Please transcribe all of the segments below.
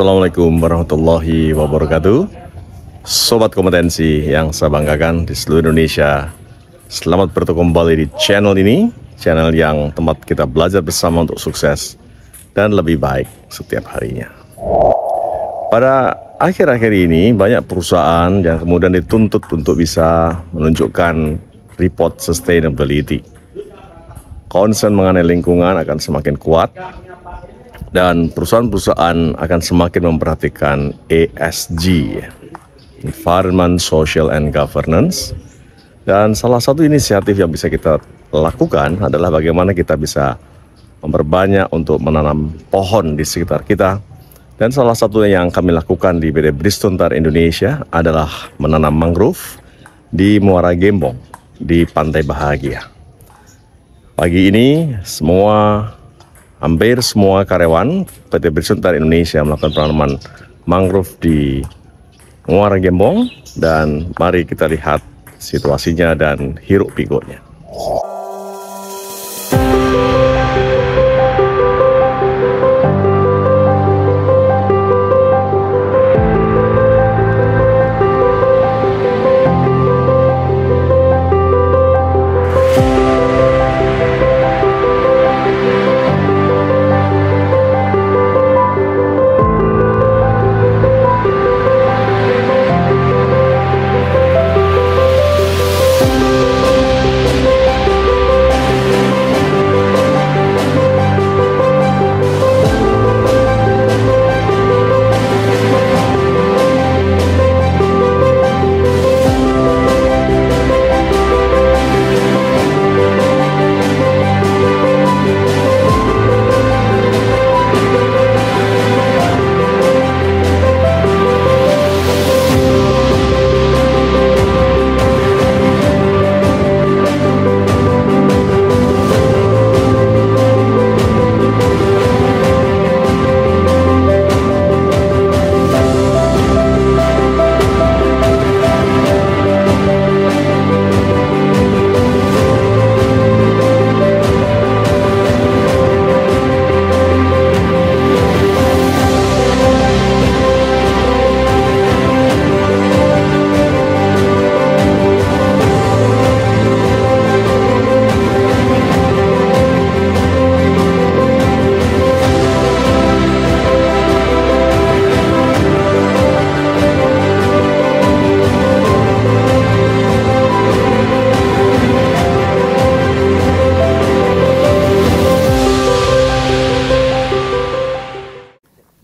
Assalamualaikum warahmatullahi wabarakatuh. Sobat kompetensi yang saya banggakan di seluruh Indonesia, selamat bertemu kembali di channel ini, channel yang tempat kita belajar bersama untuk sukses dan lebih baik setiap harinya. Pada akhir-akhir ini banyak perusahaan yang kemudian dituntut untuk bisa menunjukkan report sustainability. Concern mengenai lingkungan akan semakin kuat dan perusahaan-perusahaan akan semakin memperhatikan ESG, Environment, Social, and Governance. Dan salah satu inisiatif yang bisa kita lakukan adalah bagaimana kita bisa memperbanyak untuk menanam pohon di sekitar kita. Dan salah satu yang kami lakukan di PT Bridgestone Tire Indonesia adalah menanam mangrove di Muara Gembong, di Pantai Bahagia. Pagi ini hampir semua karyawan PT Bridgestone Tire Indonesia melakukan penanaman mangrove di Muara Gembong, dan mari kita lihat situasinya dan hiruk pikuknya.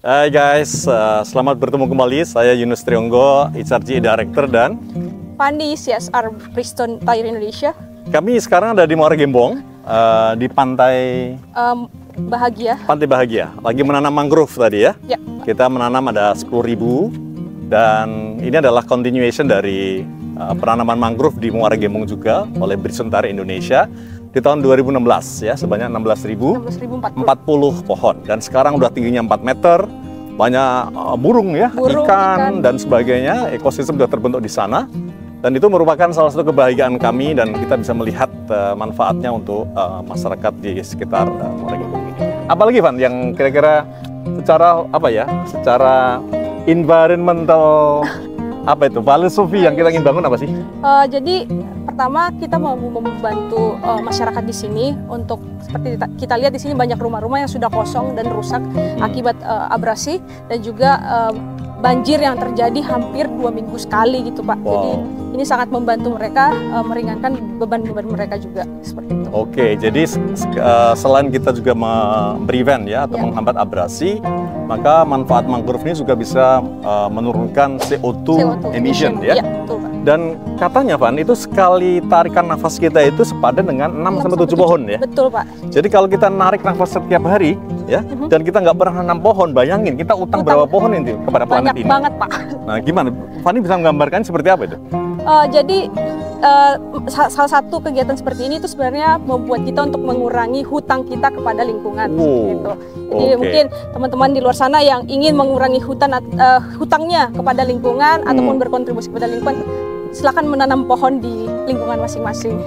Hai guys, selamat bertemu kembali. Saya Yunus Trionggo, HRG Director, dan Pandi, CSR Bridgestone Tire Indonesia. Kami sekarang ada di Muara Gembong, di Pantai Bahagia. Pantai Bahagia. Lagi menanam mangrove tadi ya? Ya. Kita menanam ada 10.000, dan ini adalah continuation dari penanaman mangrove di Muara Gembong juga oleh Bridgestone Tire Indonesia di tahun 2016 ya, sebanyak 16.040 pohon, dan sekarang udah tingginya 4 meter. Banyak burung ya, ikan dan sebagainya, ekosistem sudah terbentuk di sana, dan itu merupakan salah satu kebahagiaan kami, dan kita bisa melihat manfaatnya untuk masyarakat di sekitar Muara Gembong ini. Apalagi Van yang kira-kira secara secara environmental filosofi yang kita ingin bangun apa sih? Jadi pertama kita mau membantu masyarakat di sini untuk, seperti kita lihat di sini banyak rumah-rumah yang sudah kosong dan rusak akibat abrasi, dan juga banjir yang terjadi hampir 2 minggu sekali gitu Pak. Wow. Jadi ini sangat membantu mereka, meringankan beban-beban mereka juga seperti itu. Oke, jadi selain kita juga prevent ya atau menghambat abrasi, maka manfaat mangrove ini juga bisa menurunkan CO2 emission ya. Betul, Pak. Dan katanya Van, itu sekali tarikan nafas kita itu sepadan dengan 6-7 pohon ya. Betul Pak. Jadi kalau kita narik nafas setiap hari ya, dan kita nggak pernah nanam pohon, bayangin kita utang berapa pohon ini kepada planet ini. Banyak banget Pak. Nah gimana, Fanny bisa menggambarkan seperti apa itu? Jadi salah satu kegiatan seperti ini itu sebenarnya membuat kita untuk mengurangi hutang kita kepada lingkungan gitu. Jadi mungkin teman-teman di luar sana yang ingin mengurangi hutangnya kepada lingkungan ataupun berkontribusi kepada lingkungan, silakan menanam pohon di lingkungan masing-masing.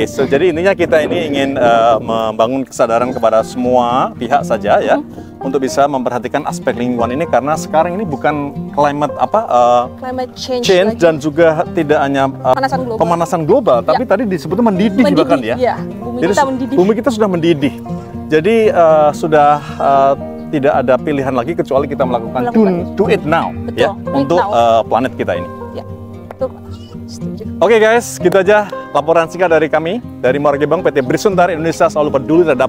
Jadi intinya kita ini ingin membangun kesadaran kepada semua pihak saja ya, untuk bisa memperhatikan aspek lingkungan ini, karena sekarang ini bukan climate Climate change lagi. dan juga tidak hanya pemanasan global, tapi tadi disebutnya mendidih bahkan ya. Iya, bumi Jadi kita mendidih. bumi kita sudah mendidih. Jadi sudah tidak ada pilihan lagi kecuali kita melakukan do it now. Betul, Ya, do it untuk now. planet kita ini. Ya, betul. Setuju. Oke guys, gitu aja laporan singkat dari kami dari Muara Gembong. PT Brisundar Indonesia selalu peduli terhadap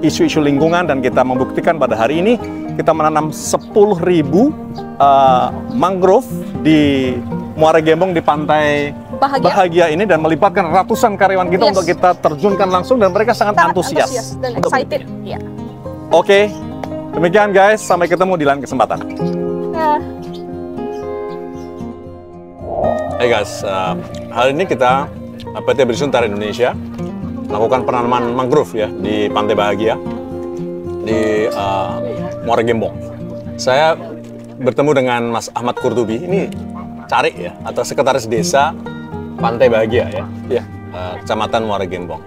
isu-isu lingkungan, dan kita membuktikan pada hari ini kita menanam 10.000 mangrove di Muara Gembong di pantai Bahagia ini, dan melibatkan ratusan karyawan kita untuk kita terjunkan langsung, dan mereka sangat antusias dan untuk excited. ini. Ya. Oke, demikian guys, sampai ketemu di lain kesempatan. Hey guys, hari ini kita PT Brisundar Indonesia melakukan penanaman mangrove ya di Pantai Bahagia di Muara Gembong. Saya bertemu dengan Mas Ahmad Kurtubi, ini Carik ya, atau Sekretaris Desa Pantai Bahagia ya, Kecamatan Muara Gembong.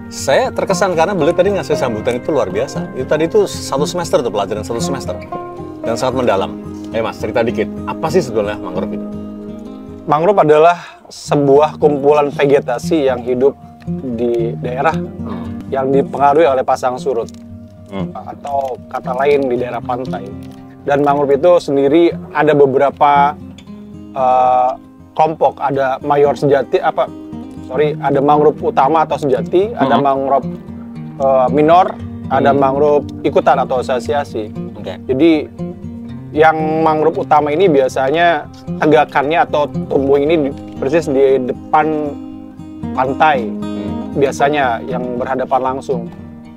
Saya terkesan karena beliau tadi ngasih sambutan itu luar biasa. Itu tadi itu 1 semester tuh, pelajaran 1 semester dan sangat mendalam. Mas, cerita dikit, apa sih sebetulnya mangrove itu? Mangrove adalah sebuah kumpulan vegetasi yang hidup di daerah yang dipengaruhi oleh pasang surut atau kata lain di daerah pantai. Dan mangrove itu sendiri ada beberapa kelompok, ada mayor sejati ada mangrove utama atau sejati, ada mangrove minor, ada mangrove ikutan atau asosiasi. Jadi yang mangrove utama ini biasanya tegakannya atau tumbuh ini persis di depan pantai, biasanya yang berhadapan langsung.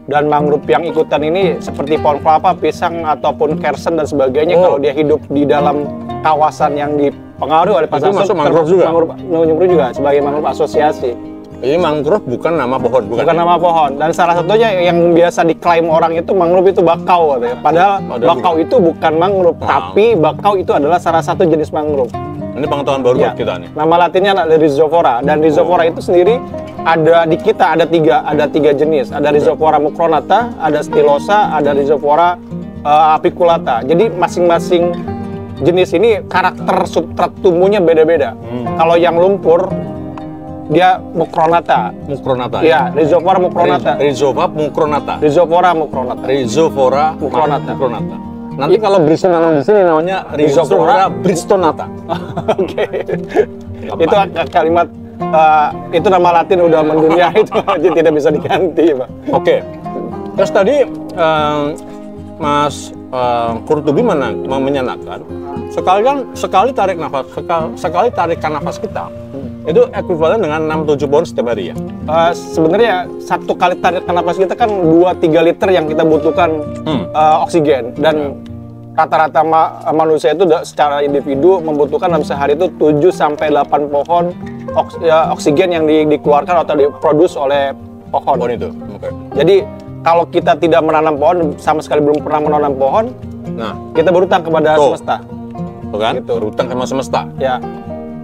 Dan mangrove yang ikutan ini seperti pohon kelapa, pisang ataupun kersen dan sebagainya, kalau dia hidup di dalam kawasan yang dipengaruhi oleh pasang surut, mangrove juga. Mangrove juga sebagai mangrove asosiasi. Ini mangrove bukan nama pohon, bukan nama pohon. Dan salah satunya yang biasa diklaim orang itu mangrove itu bakau katanya. Padahal bakau itu bukan mangrove, tapi bakau itu adalah salah satu jenis mangrove. Ini pengetahuan baru buat kita nih. Nama latinnya adalah Rhizophyra, dan Rhizophyra itu sendiri ada di kita ada tiga jenis. Ada Rhizophyra mucronata, ada Stylosa, ada Rhizophyra apiculata. Jadi masing-masing jenis ini karakter substrat tumbuhnya beda-beda. Kalau yang lumpur dia mucronata. Iya, Rhizophyra mucronata. Rhizophyra mucronata. Nanti kalau Bristonata di sini namanya Rhizophyra bristonata. Oke. Itu kalimat itu nama Latin udah mendunia itu, jadi tidak bisa diganti, Pak. Oke. Terus tadi Mas Kurtubi menyenangkan sekali tarikan nafas kita itu ekuivalen dengan 6-7 pound setiap hari ya. Sebenarnya satu kali tarikan nafas kita kan 2-3 liter yang kita butuhkan oksigen, dan rata-rata manusia itu secara individu membutuhkan dalam sehari itu 7-8 pohon oksigen yang dikeluarkan atau diproduksi oleh pohon itu. Jadi kalau kita tidak menanam pohon, sama sekali belum pernah menanam pohon, kita berhutang kepada semesta. Tuh kan? Gitu. Berhutang sama semesta. Ya,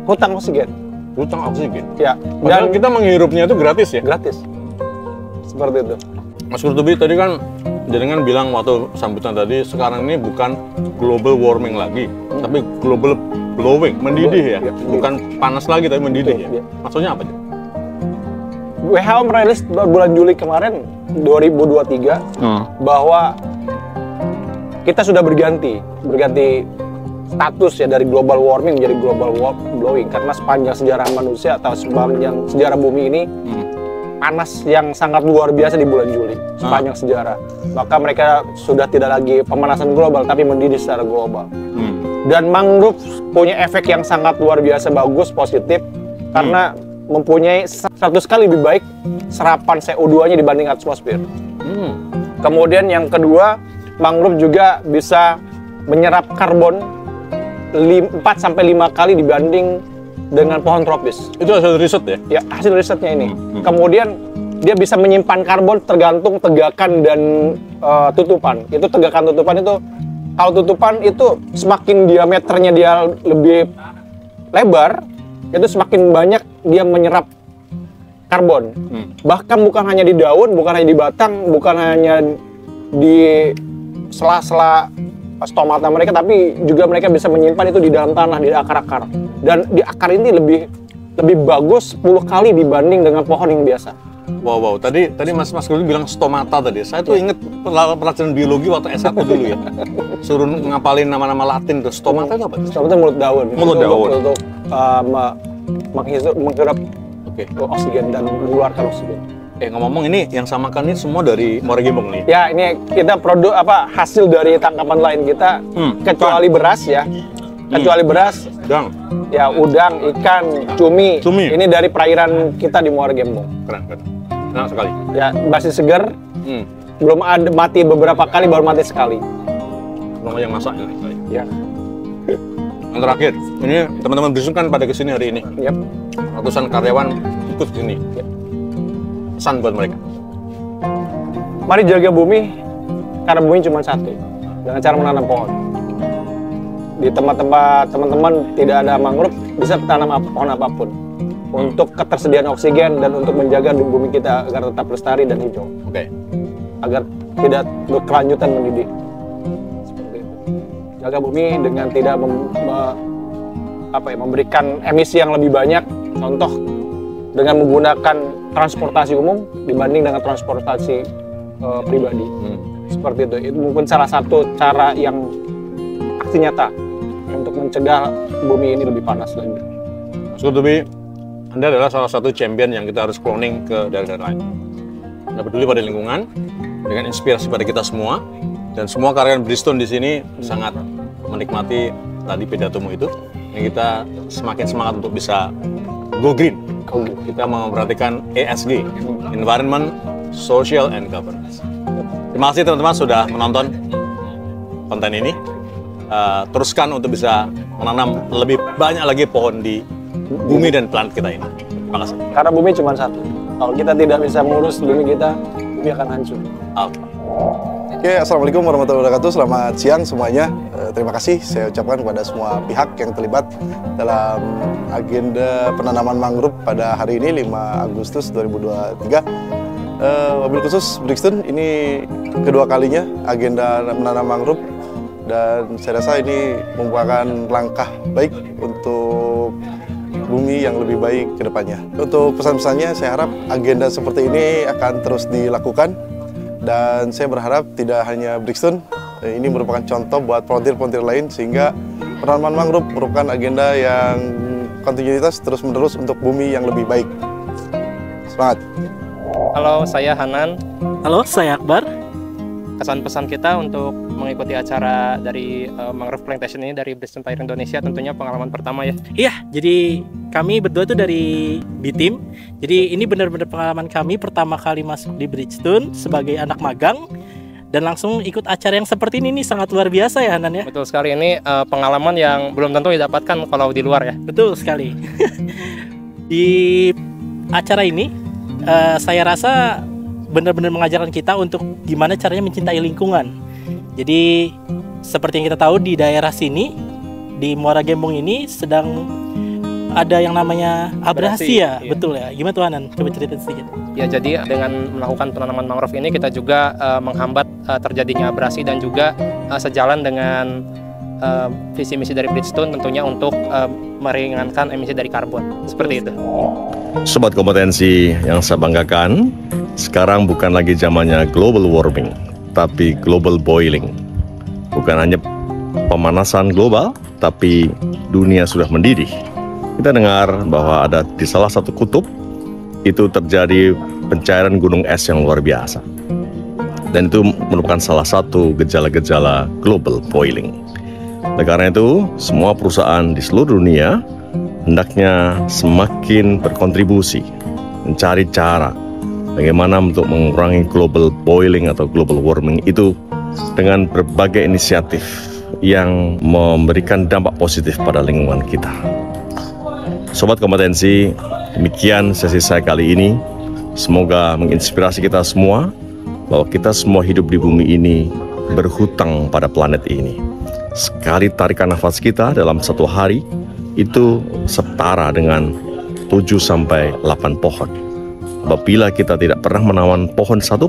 hutang oksigen. Ya. Dan kita menghirupnya itu gratis ya? Gratis. Seperti itu. Mas Kurtubi tadi kan jenengan bilang waktu sambutan tadi, sekarang ini bukan global warming lagi, tapi global blowing, mendidih ya? Bukan panas lagi tapi mendidih ya? Maksudnya apa? WHO merilis bulan Juli kemarin 2023 bahwa kita sudah berganti status ya dari global warming menjadi global blowing, karena sepanjang sejarah manusia atau sepanjang sejarah bumi ini panas yang sangat luar biasa di bulan Juli sepanjang sejarah. Maka mereka sudah tidak lagi pemanasan global tapi mendidih secara global. Dan mangrove punya efek yang sangat luar biasa bagus, positif, karena mempunyai 100 kali lebih baik serapan CO2-nya dibanding atmosfer. Kemudian yang kedua, mangrove juga bisa menyerap karbon 4-5 kali dibanding dengan pohon tropis. Itu hasil riset ya? Ya, hasil risetnya ini. Kemudian dia bisa menyimpan karbon tergantung tegakan dan tutupan. Itu tegakan tutupan itu, kalau tutupan itu semakin diameternya dia lebih lebar, itu semakin banyak dia menyerap karbon. Bahkan bukan hanya di daun, bukan hanya di batang, bukan hanya di sela-sela stomata mereka, tapi juga mereka bisa menyimpan itu di dalam tanah, di akar-akar. Dan di akar ini lebih bagus 10 kali dibanding dengan pohon yang biasa. Wow. Tadi Mas Guru bilang stomata tadi. Saya tuh inget pelajaran biologi waktu S1 dulu ya. Suruh ngapalin nama-nama Latin tuh. Stomata itu apa? Stomata mulut daun. Mulut daun. Untuk menghisap oksigen dan mengeluarkan oksigen. Ngomong ini yang samakan ini semua dari Muara Gembong nih. Ya, ini kita hasil dari tangkapan lain kita, kecuali beras ya. Kecuali beras, udang. Ya, udang, ikan, cumi. Ini dari perairan kita di Muara Gembong. Keren. Enak sekali. Ya, masih segar. Belum ada mati beberapa kali, baru mati sekali. Belum yang masak ya. Ya. Yang terakhir, ini teman-teman Bristol kan pada kesini hari ini. Yep. Ratusan karyawan ikut kesini. Yep. Pesan buat mereka. Mari jaga bumi, karena bumi cuma satu. Dengan cara menanam pohon. Di tempat-tempat teman-teman tidak ada mangrove, bisa tanam pohon apapun. Untuk ketersediaan oksigen dan untuk menjaga bumi kita agar tetap lestari dan hijau. Oke. Agar tidak berkelanjutan mendidih. Seperti itu. Jaga bumi dengan tidak memberikan emisi yang lebih banyak. Contoh, dengan menggunakan transportasi umum dibanding dengan transportasi pribadi. Seperti itu. Itu mungkin salah satu cara yang aksi nyata untuk mencegah bumi ini lebih panas lagi. Mas Kutubi, Anda adalah salah satu champion yang kita harus cloning ke daerah-daerah lain. Anda peduli pada lingkungan, dengan inspirasi pada kita semua, dan semua karyawan Bristol di sini sangat menikmati tadi pidatomu itu. Yang kita semakin semangat untuk bisa go green. Kita memperhatikan ESG, Environment, Social, and Governance. Terima kasih teman-teman sudah menonton konten ini. Teruskan untuk bisa menanam lebih banyak lagi pohon di bumi dan planet kita ini. Terima kasih. Karena bumi cuma satu. Kalau kita tidak bisa mengurus bumi kita, bumi akan hancur. Oke, assalamualaikum warahmatullahi wabarakatuh. Selamat siang semuanya. Terima kasih saya ucapkan kepada semua pihak yang terlibat dalam agenda penanaman mangrove pada hari ini 5 Agustus 2023. Wabil khusus Brixton, ini kedua kalinya agenda menanam mangrove, dan saya rasa ini merupakan langkah baik untuk bumi yang lebih baik ke depannya. Untuk pesan-pesannya, saya harap agenda seperti ini akan terus dilakukan, dan saya berharap tidak hanya Brixton, ini merupakan contoh buat frontier-frontier lain, sehingga penanaman mangrove merupakan agenda yang kontinuitas terus-menerus untuk bumi yang lebih baik. Semangat! Halo, saya Hanan. Halo, saya Akbar. Kesan-pesan kita untuk mengikuti acara dari Mangrove Plantation ini dari Bristol Fire Indonesia tentunya pengalaman pertama ya. Iya, jadi kami berdua itu dari B-Team. Jadi ini benar-benar pengalaman kami pertama kali masuk di Bridgestone sebagai anak magang dan langsung ikut acara yang seperti ini nih, sangat luar biasa ya Hanan ya. Betul sekali, ini pengalaman yang belum tentu didapatkan kalau di luar ya. Betul sekali. Di acara ini saya rasa benar-benar mengajarkan kita untuk gimana caranya mencintai lingkungan. Jadi seperti yang kita tahu di daerah sini, di Muara Gembong ini sedang ada yang namanya abrasi ya, iya. Betul ya. Gimana tuh Hanan? Coba cerita sedikit. Ya, jadi dengan melakukan penanaman mangrove ini kita juga menghambat terjadinya abrasi dan juga sejalan dengan visi misi dari Bridgestone tentunya untuk meringankan emisi dari karbon. Seperti itu. Sobat kompetensi yang saya banggakan, sekarang bukan lagi zamannya global warming, tapi global boiling. Bukan hanya pemanasan global, tapi dunia sudah mendidih. Kita dengar bahwa ada di salah satu kutub, itu terjadi pencairan gunung es yang luar biasa. Dan itu merupakan salah satu gejala-gejala global boiling. Oleh karena itu, semua perusahaan di seluruh dunia hendaknya semakin berkontribusi, mencari cara bagaimana untuk mengurangi global boiling atau global warming itu dengan berbagai inisiatif yang memberikan dampak positif pada lingkungan kita. Sobat kompetensi, demikian sesi saya kali ini. Semoga menginspirasi kita semua bahwa kita semua hidup di bumi ini berhutang pada planet ini. Sekali tarikan nafas kita dalam satu hari itu setara dengan 7-8 pohon. Apabila kita tidak pernah menanam pohon satu,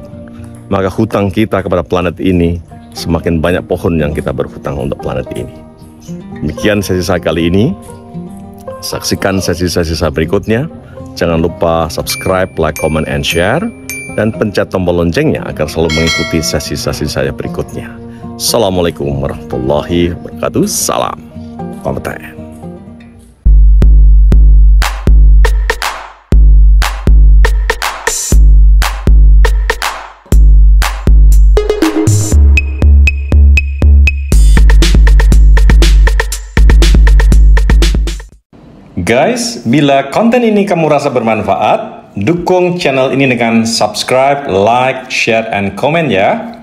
maka hutang kita kepada planet ini semakin banyak pohon yang kita berhutang untuk planet ini. Demikian sesi saya kali ini. Saksikan sesi-sesi saya berikutnya. Jangan lupa subscribe, like, comment, and share. Dan pencet tombol loncengnya agar selalu mengikuti sesi-sesi saya berikutnya. Assalamualaikum warahmatullahi wabarakatuh. Salam kompeten. Guys, bila konten ini kamu rasa bermanfaat, dukung channel ini dengan subscribe, like, share, and comment ya.